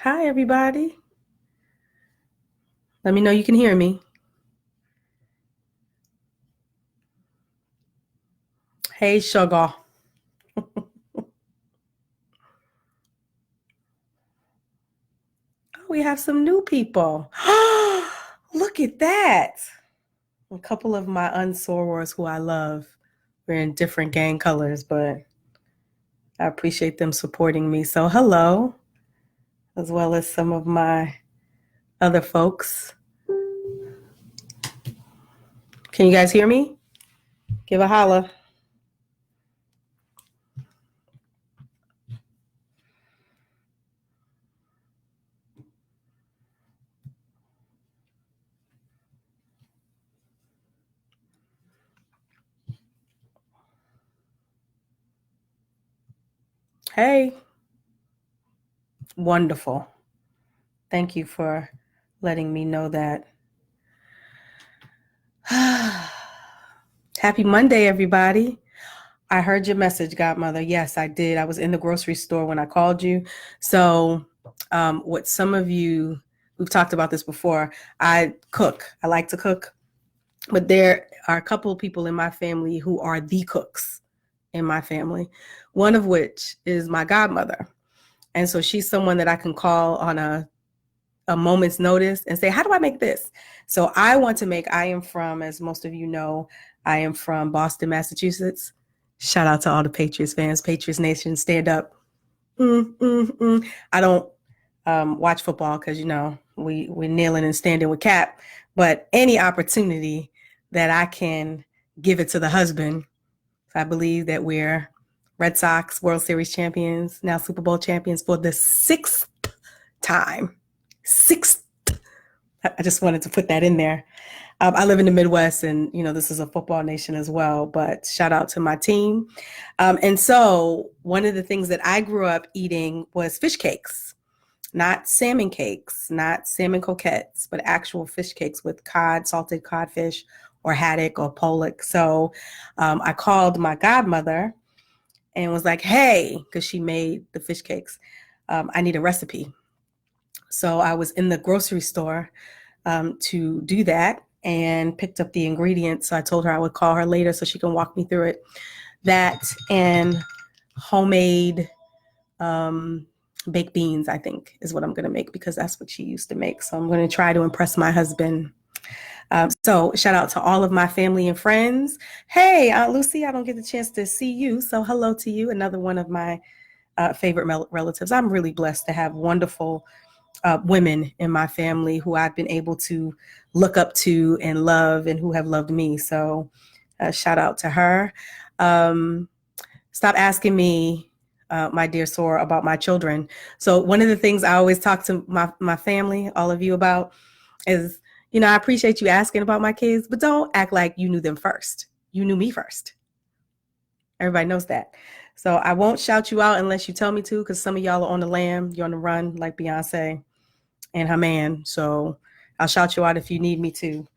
Hi, everybody. Let me know you can hear me. Hey, sugar. Oh, we have some new people. Look at that. A couple of my unsorors who I love. We're in different gang colors, but I appreciate them supporting me. So, hello, as well as some of my other folks. Can you guys hear me? Give a holla. Hey, wonderful. Thank you for letting me know that. Happy Monday, everybody. I heard your message, Godmother. Yes, I did. I was in the grocery store when I called you. So, what some of you, we've talked about this before, I cook. I like to cook, but there are a couple of people in my family who are the cooks in my family, one of which is my godmother. And so she's someone that I can call on a moment's notice and say, how do I make this? So I am from, as most of you know, I am from Boston, Massachusetts. Shout out to all the Patriots fans, Patriots Nation, stand up. I don't watch football because, we're kneeling and standing with Cap, but any opportunity that I can give it to the husband, I believe that we're Red Sox World Series champions, now Super Bowl champions for the sixth time. Sixth. I just wanted to put that in there. I live in the Midwest, and this is a football nation as well. But shout out to my team. And so, one of the things that I grew up eating was fish cakes, not salmon cakes, not salmon croquettes, but actual fish cakes with cod, salted codfish, or haddock or pollock. So, I called my godmother and was like, "Hey," because she made the fish cakes. I need a recipe. So I was in the grocery store to do that and picked up the ingredients. So I told her I would call her later so she can walk me through it. That and homemade baked beans, I think, is what I'm going to make because that's what she used to make. So I'm going to try to impress my husband. So shout out to all of my family and friends. Hey, Aunt Lucy, I don't get the chance to see you. So hello to you, another one of my favorite relatives. I'm really blessed to have wonderful women in my family who I've been able to look up to and love and who have loved me. So shout out to her. Um, Stop asking me, my dear Sora, about my children. So one of the things I always talk to my family, all of you about is, I appreciate you asking about my kids, but don't act like you knew them first. You knew me first. Everybody knows that. So I won't shout you out unless you tell me to, because some of y'all are on the lam, you're on the run like Beyonce and her man. So I'll shout you out if you need me to.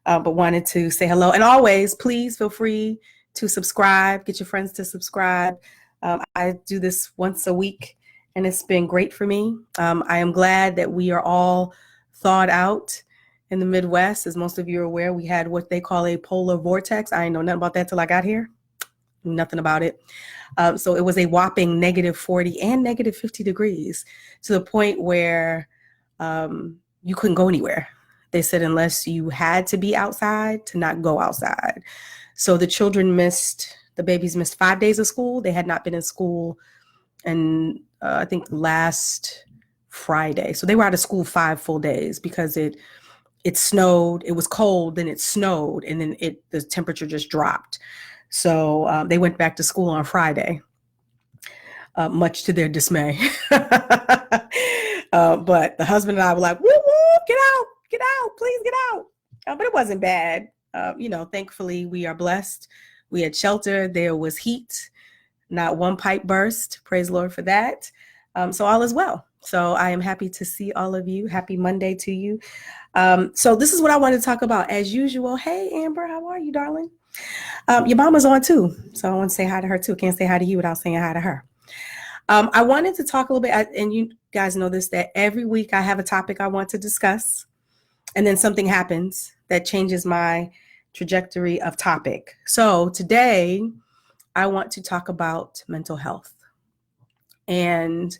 But wanted to say hello. And always, please feel free to subscribe, get your friends to subscribe. I do this once a week, and it's been great for me. I am glad that we are all thawed out in the Midwest. As most of you are aware, we had what they call a polar vortex. I didn't know nothing about that till I got here. Nothing about it. So it was a whopping -40 and -50 degrees to the point where you couldn't go anywhere. They said unless you had to be outside, to not go outside. So the babies missed 5 days of school. They had not been in school, and I think last Friday. So they were out of school 5 full days because it snowed. It was cold, then it snowed, and then the temperature just dropped. So they went back to school on Friday, much to their dismay. But the husband and I were like, woo woo, get out, please get out. But it wasn't bad. Thankfully, we are blessed. We had shelter. There was heat. Not one pipe burst. Praise the Lord for that. So all is well. So I am happy to see all of you. Happy Monday to you. So this is what I wanted to talk about as usual. Hey, Amber, how are you, darling? Your mama's on too. So I want to say hi to her too. Can't say hi to you without saying hi to her. I wanted to talk a little bit, and you guys know this, that every week I have a topic I want to discuss, and then something happens that changes my trajectory of topic. So today I want to talk about mental health and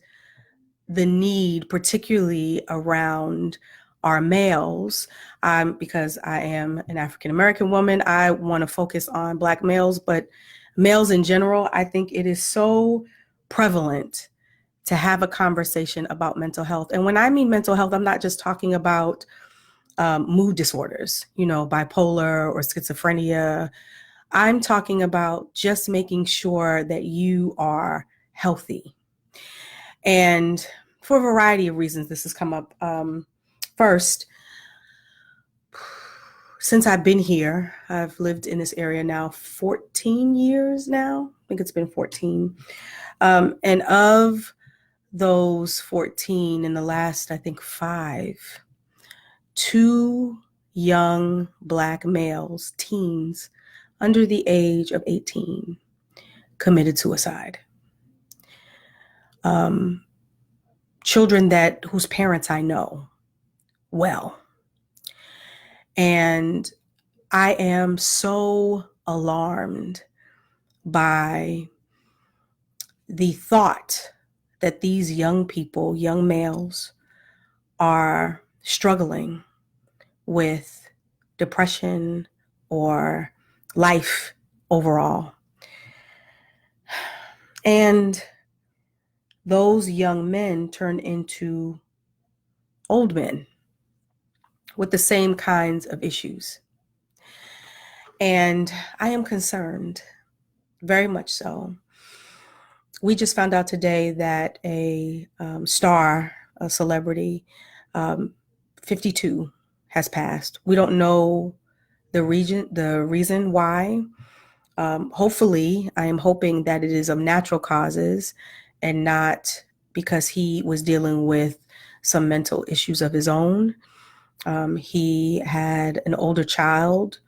the need, particularly around our males. Because I am an African American woman, I want to focus on Black males, but males in general, I think it is so prevalent to have a conversation about mental health. And when I mean mental health, I'm not just talking about mood disorders, bipolar or schizophrenia. I'm talking about just making sure that you are healthy. And for a variety of reasons, this has come up. First, since I've been here, I've lived in this area now 14 years now. I think it's been 14. And of those 14, in the last, I think 5, 2 young Black males, teens, under the age of 18, committed suicide. Children whose parents I know well. And I am so alarmed by the thought that these young people, young males, are struggling with depression or life overall. And those young men turn into old men with the same kinds of issues. And I am concerned, very much so. We just found out today that a star, a celebrity, 52, has passed. We don't know the reason why. Hopefully, I am hoping that it is of natural causes and not because he was dealing with some mental issues of his own. He had an older child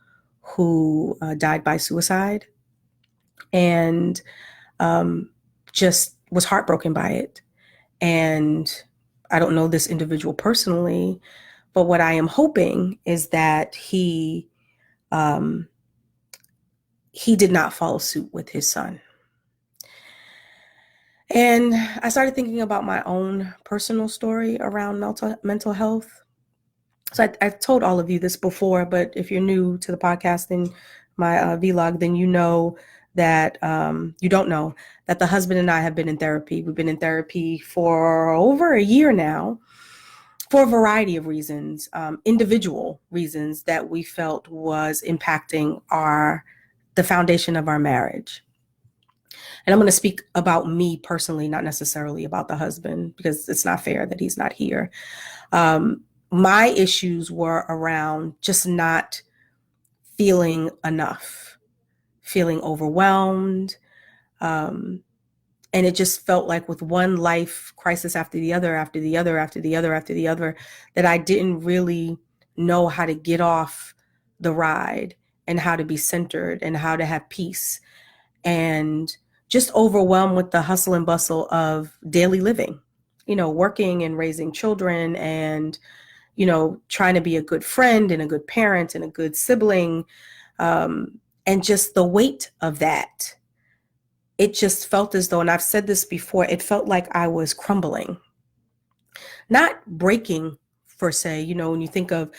who died by suicide, and just was heartbroken by it. And I don't know this individual personally, but what I am hoping is that he did not follow suit with his son. And I started thinking about my own personal story around mental health. So I've told all of you this before, but if you're new to the podcast and my vlog, then you know that you don't know that the husband and I have been in therapy. We've been in therapy for over a year now for a variety of reasons, individual reasons that we felt was impacting the foundation of our marriage. And I'm going to speak about me personally, not necessarily about the husband, because it's not fair that he's not here. My issues were around just not feeling enough, feeling overwhelmed. And it just felt like with one life crisis after the other, that I didn't really know how to get off the ride and how to be centered and how to have peace, and just overwhelmed with the hustle and bustle of daily living, working and raising children and, trying to be a good friend and a good parent and a good sibling. And just the weight of that, it just felt as though, and I've said this before, it felt like I was crumbling, not breaking per se. When you think of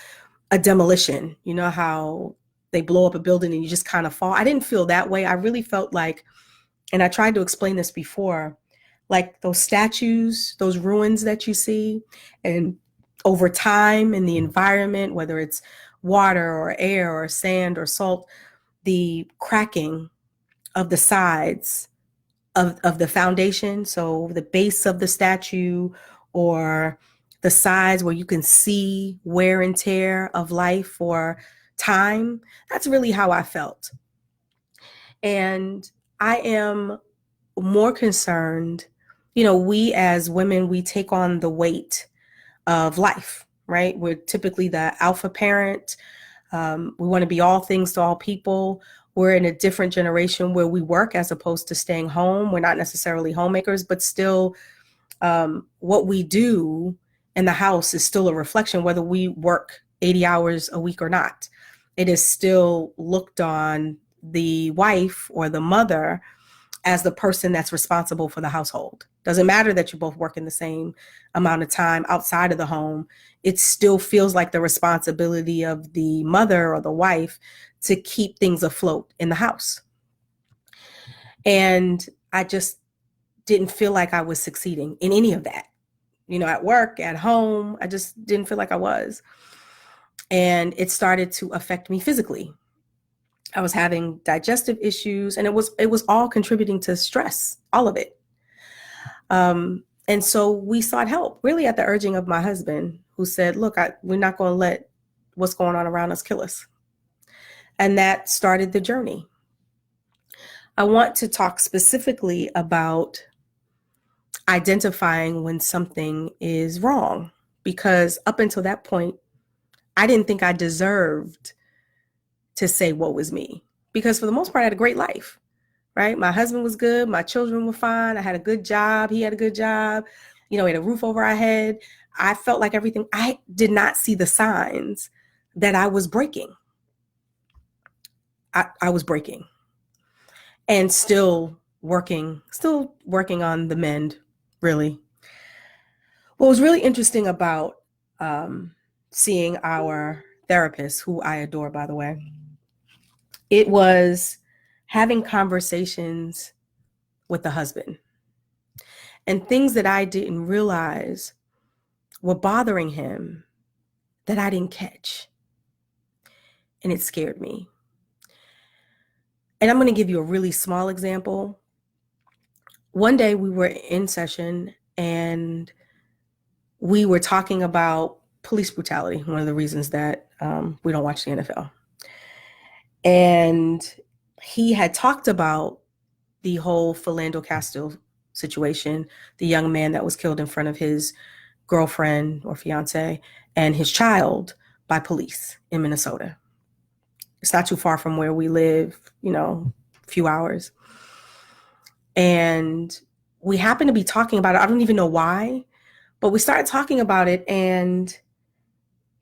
a demolition, how they blow up a building and you just kind of fall. I didn't feel that way. I really felt like, and I tried to explain this before, like those statues, those ruins that you see, and over time in the environment, whether it's water or air or sand or salt, the cracking of the sides of the foundation. So the base of the statue or the sides where you can see wear and tear of life or time. That's really how I felt. And I am more concerned, we as women, we take on the weight of life, right? We're typically the alpha parent. We want to be all things to all people. We're in a different generation where we work as opposed to staying home. We're not necessarily homemakers, but still what we do in the house is still a reflection, whether we work 80 hours a week or not. It is still looked on the wife or the mother as the person that's responsible for the household. Doesn't matter that you both work in the same amount of time outside of the home. It still feels like the responsibility of the mother or the wife to keep things afloat in the house. And I just didn't feel like I was succeeding in any of that. At work, at home, I just didn't feel like I was. And it started to affect me physically. I was having digestive issues, and it was all contributing to stress, all of it. And so we sought help, really at the urging of my husband, who said, look, we're not going to let what's going on around us kill us. And that started the journey. I want to talk specifically about identifying when something is wrong, because up until that point, I didn't think I deserved to say what was me, because for the most part, I had a great life, right? My husband was good. My children were fine. I had a good job. He had a good job. We had a roof over our head. I felt like everything. I did not see the signs that I was breaking. I was breaking and still working on the mend, really. What was really interesting about seeing our therapist, who I adore, by the way, it was having conversations with the husband and things that I didn't realize were bothering him that I didn't catch. And it scared me. And I'm going to give you a really small example. One day we were in session and we were talking about police brutality, one of the reasons that we don't watch the NFL. And he had talked about the whole Philando Castile situation, the young man that was killed in front of his girlfriend or fiance and his child by police in Minnesota. It's not too far from where we live, a few hours. And we happened to be talking about it. I don't even know why, but we started talking about it. And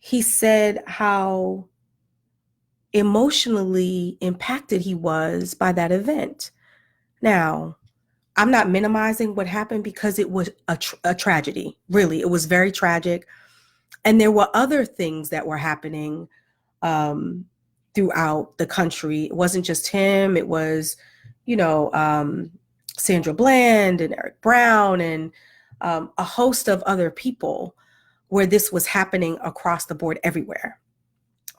he said how emotionally impacted he was by that event. Now, I'm not minimizing what happened, because it was a tragedy. Really, it was very tragic. And there were other things that were happening throughout the country. It wasn't just him. It was, Sandra Bland and Eric Brown and a host of other people where this was happening across the board everywhere.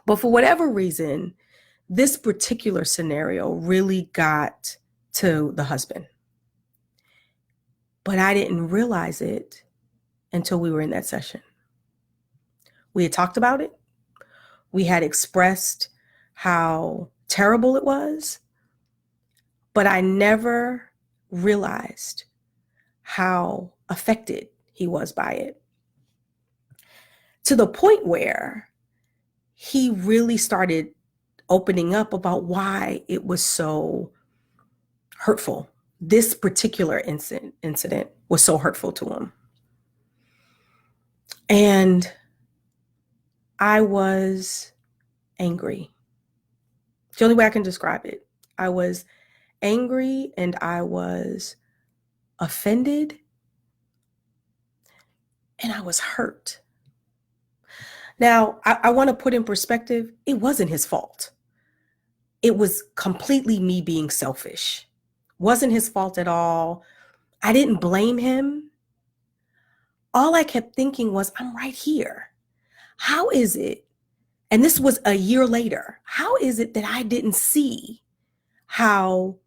But for whatever reason, this particular scenario really got to the husband. But I didn't realize it until we were in that session. We had talked about it. We had expressed how terrible it was, but I never realized how affected he was by it, to the point where he really started opening up about why it was so hurtful. This particular incident was so hurtful to him. And I was angry. The only way I can describe it. I was angry and I was offended and I was hurt. Now, I want to put in perspective, it wasn't his fault. It was completely me being selfish. Wasn't his fault at all. I didn't blame him. All I kept thinking was, I'm right here. How is it? And this was a year later. How is it that I didn't see how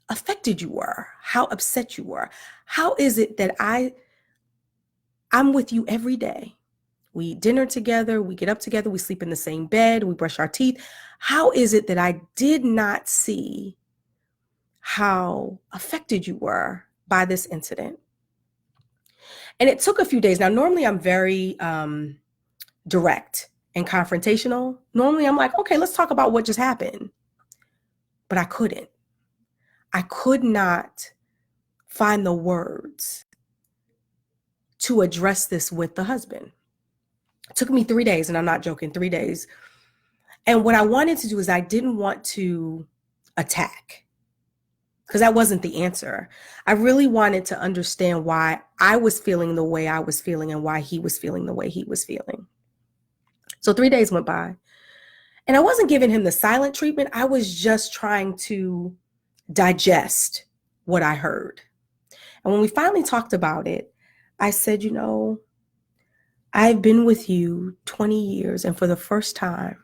affected you were, how upset you were? How is it that I'm with you every day? We eat dinner together, we get up together, we sleep in the same bed, we brush our teeth. How is it that I did not see how affected you were by this incident? And it took a few days. Now, normally I'm very direct and confrontational. Normally I'm like, okay, let's talk about what just happened. But I couldn't. I could not find the words to address this with the husband. It took me 3 days, and I'm not joking, 3 days. And what I wanted to do is I didn't want to attack, because that wasn't the answer. I really wanted to understand why I was feeling the way I was feeling and why he was feeling the way he was feeling. So 3 days went by, and I wasn't giving him the silent treatment. I was just trying to digest what I heard. And when we finally talked about it, I said, I've been with you 20 years, and for the first time,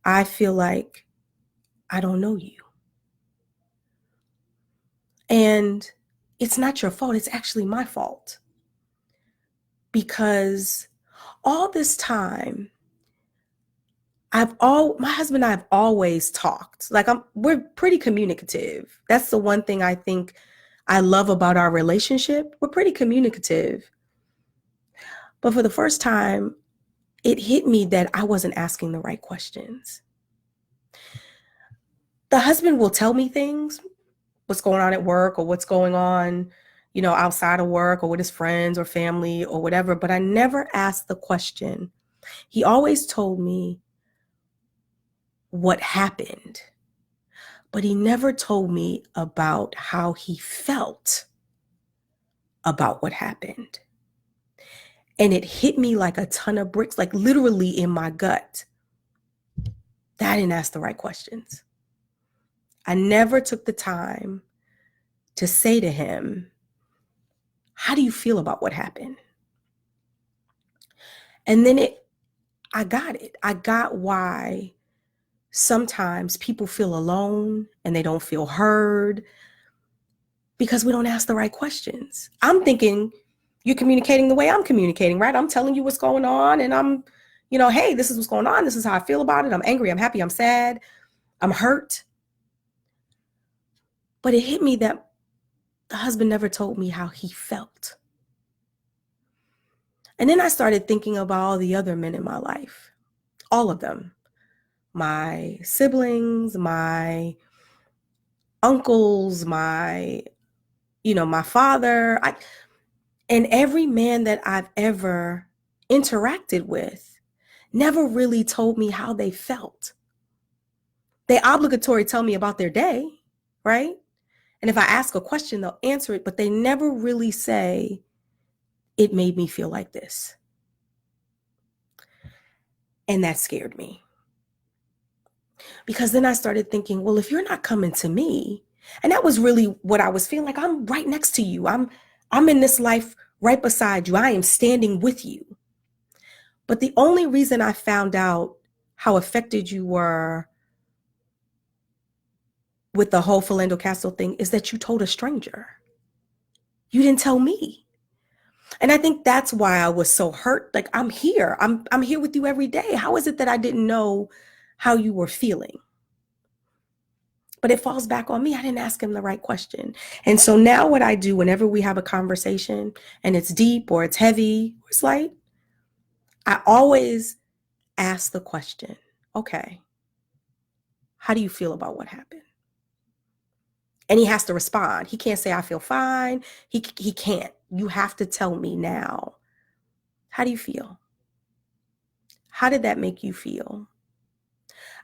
I feel like I don't know you. And it's not your fault. It's actually my fault. Because all this time, my husband and I have always talked. Like we're pretty communicative. That's the one thing I think I love about our relationship. We're pretty communicative. But for the first time, it hit me that I wasn't asking the right questions. The husband will tell me things, what's going on at work or what's going on, outside of work or with his friends or family or whatever, but I never asked the question. He always told me what happened, but he never told me about how he felt about what happened. And it hit me like a ton of bricks, like literally in my gut, that I didn't ask the right questions. I never took the time to say to him, how do you feel about what happened? And then I got it. I got why sometimes people feel alone and they don't feel heard, because we don't ask the right questions. I'm thinking you're communicating the way I'm communicating, right? I'm telling you what's going on, and I'm, hey, this is what's going on. This is how I feel about it. I'm angry. I'm happy. I'm sad. I'm hurt. But it hit me that the husband never told me how he felt. And then I started thinking about all the other men in my life, all of them, my siblings, my uncles, my father, and every man that I've ever interacted with never really told me how they felt. They obligatory tell me about their day, right? And if I ask a question, they'll answer it, but they never really say, it made me feel like this. And that scared me. Because then I started thinking, well, if you're not coming to me, and that was really what I was feeling like, I'm right next to you. I'm in this life right beside you. I am standing with you. But the only reason I found out how affected you were with the whole Philando Castile thing is that you told a stranger. You didn't tell me. And I think that's why I was so hurt. Like, I'm here. I'm here with you every day. How is it that I didn't know how you were feeling? But it falls back on me. I didn't ask him the right question. And so now what I do whenever we have a conversation and it's deep or it's heavy or it's light, I always ask the question, okay, how do you feel about what happened? And he has to respond. He can't say, I feel fine. He can't. You have to tell me now. How do you feel? How did that make you feel?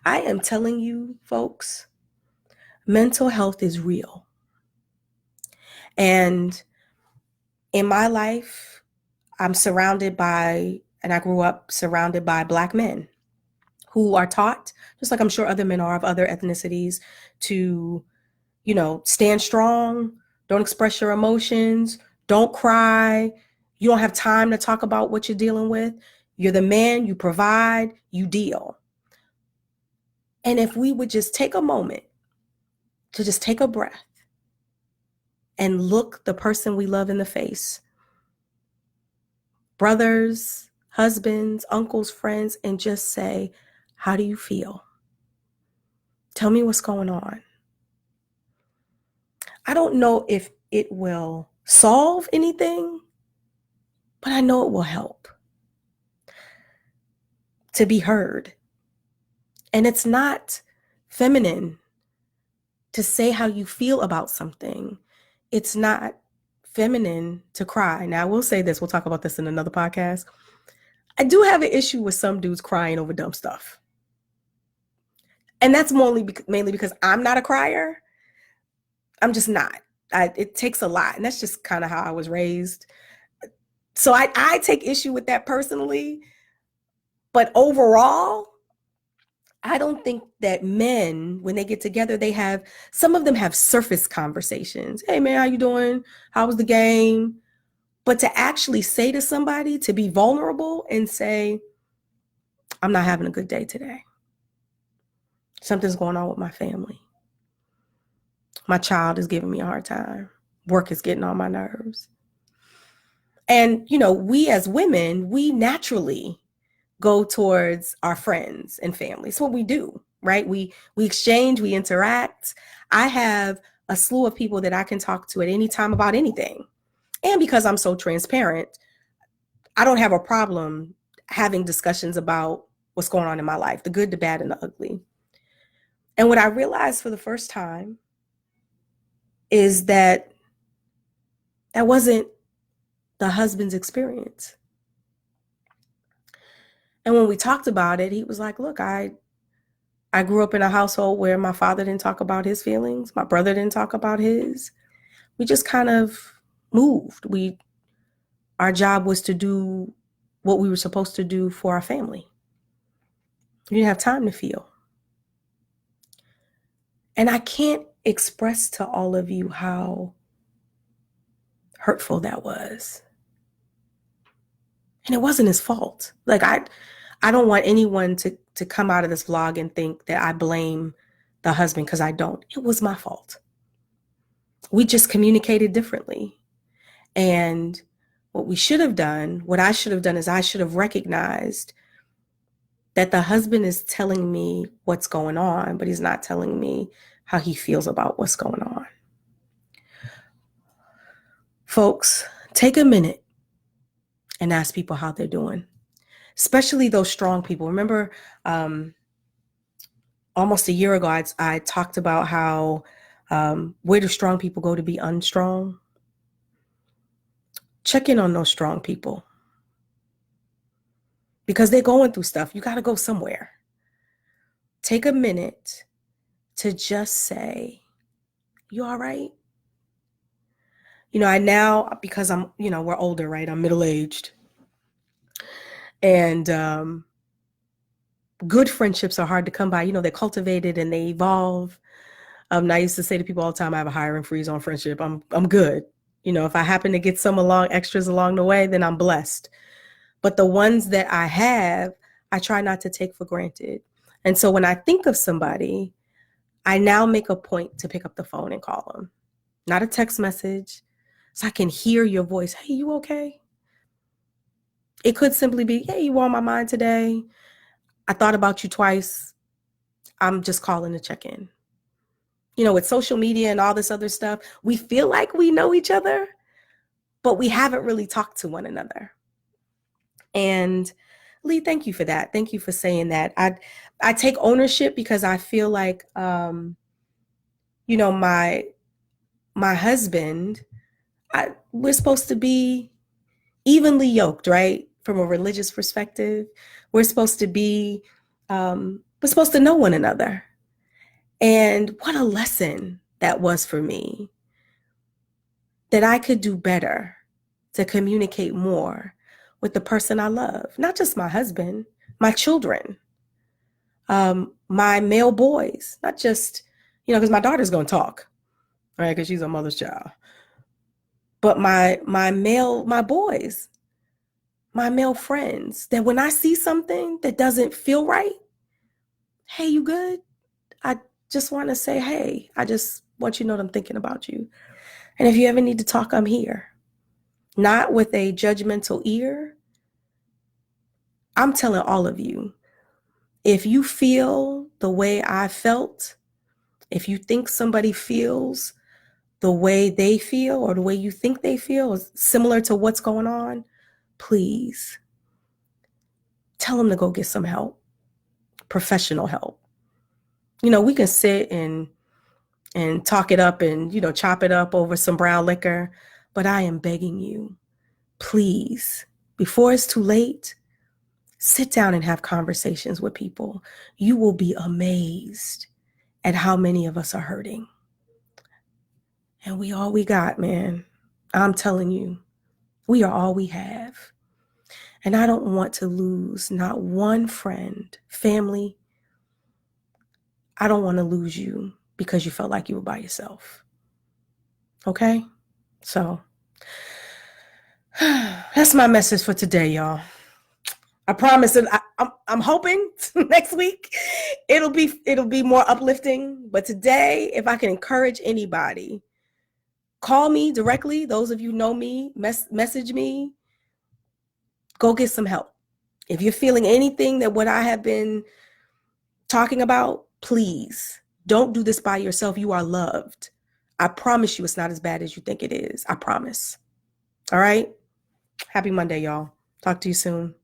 I am telling you, folks, mental health is real. And in my life, I grew up surrounded by Black men who are taught, just like I'm sure other men are of other ethnicities, to, stand strong, don't express your emotions, don't cry. You don't have time to talk about what you're dealing with. You're the man, you provide, you deal. And if we would just take a moment to just take a breath and look the person we love in the face, brothers, husbands, uncles, friends, and just say, how do you feel? Tell me what's going on. I don't know if it will solve anything, but I know it will help to be heard. And it's not feminine to say how you feel about something. It's not feminine to cry. Now, I will say this, we'll talk about this in another podcast. I do have an issue with some dudes crying over dumb stuff. And that's mainly because I'm not a crier. I'm just not. It takes a lot. And that's just kind of how I was raised. So I take issue with that personally. But overall, I don't think that men, when they get together, some of them have surface conversations. Hey, man, how you doing? How was the game? But to actually say to somebody, to be vulnerable and say, I'm not having a good day today. Something's going on with my family. My child is giving me a hard time. Work is getting on my nerves. And, we as women, we naturally go towards our friends and family. It's what we do, right? We exchange, we interact. I have a slew of people that I can talk to at any time about anything. And because I'm so transparent, I don't have a problem having discussions about what's going on in my life, the good, the bad, and the ugly. And what I realized for the first time is that wasn't the husband's experience. And when we talked about it, he was like, look, I grew up in a household where my father didn't talk about his feelings. My brother didn't talk about his. We just kind of moved. Our job was to do what we were supposed to do for our family. We didn't have time to feel. And I can't express to all of you how hurtful that was. And it wasn't his fault. Like, I don't want anyone to come out of this vlog and think that I blame the husband, because I don't. It was my fault. We just communicated differently. And what I should have done is I should have recognized that the husband is telling me what's going on, but he's not telling me how he feels about what's going on. Folks, take a minute and ask people how they're doing, especially those strong people. Remember, almost a year ago, I talked about how where do strong people go to be unstrong? Check in on those strong people, because they're going through stuff. You got to go somewhere. Take a minute to just say, you all right? I now, because I'm, we're older, right? I'm middle-aged. And good friendships are hard to come by. They're cultivated and they evolve. I used to say to people all the time, I have a hiring freeze on friendship. I'm good. If I happen to get some extras along the way, then I'm blessed. But the ones that I have, I try not to take for granted. And so when I think of somebody, I now make a point to pick up the phone and call them. Not a text message, so I can hear your voice. Hey, you okay? It could simply be, hey, you were on my mind today. I thought about you twice. I'm just calling to check in. With social media and all this other stuff, we feel like we know each other, but we haven't really talked to one another. And Lee, thank you for that. Thank you for saying that. I take ownership, because I feel like, my husband, we're supposed to be evenly yoked, right? From a religious perspective, we're supposed to know one another. And what a lesson that was for me, that I could do better to communicate more with the person I love, not just my husband, my children, my male boys, not just, because my daughter's going to talk, right? Because she's a mother's child. But my boys, my male friends, that when I see something that doesn't feel right, hey, you good? I just want to say, hey, I just want you to know that I'm thinking about you. And if you ever need to talk, I'm here. Not with a judgmental ear. I'm telling all of you, if you feel the way I felt, if you think somebody feels the way they feel, or the way you think they feel is similar to what's going on, please tell them to go get some help, professional help. We can sit and talk it up and, chop it up over some brown liquor, But I am begging you, please, before it's too late, sit down and have conversations with people. You will be amazed at how many of us are hurting. And we all we got, man. I'm telling you, we are all we have. And I don't want to lose not one friend, family. I don't want to lose you because you felt like you were by yourself. Okay? So that's my message for today, y'all. I promise that I'm hoping next week it'll be more uplifting. But today, if I can encourage anybody, call me directly. Those of you know me, message me. Go get some help. If you're feeling anything that what I have been talking about, please don't do this by yourself. You are loved. I promise you it's not as bad as you think it is. I promise. All right? Happy Monday, y'all. Talk to you soon.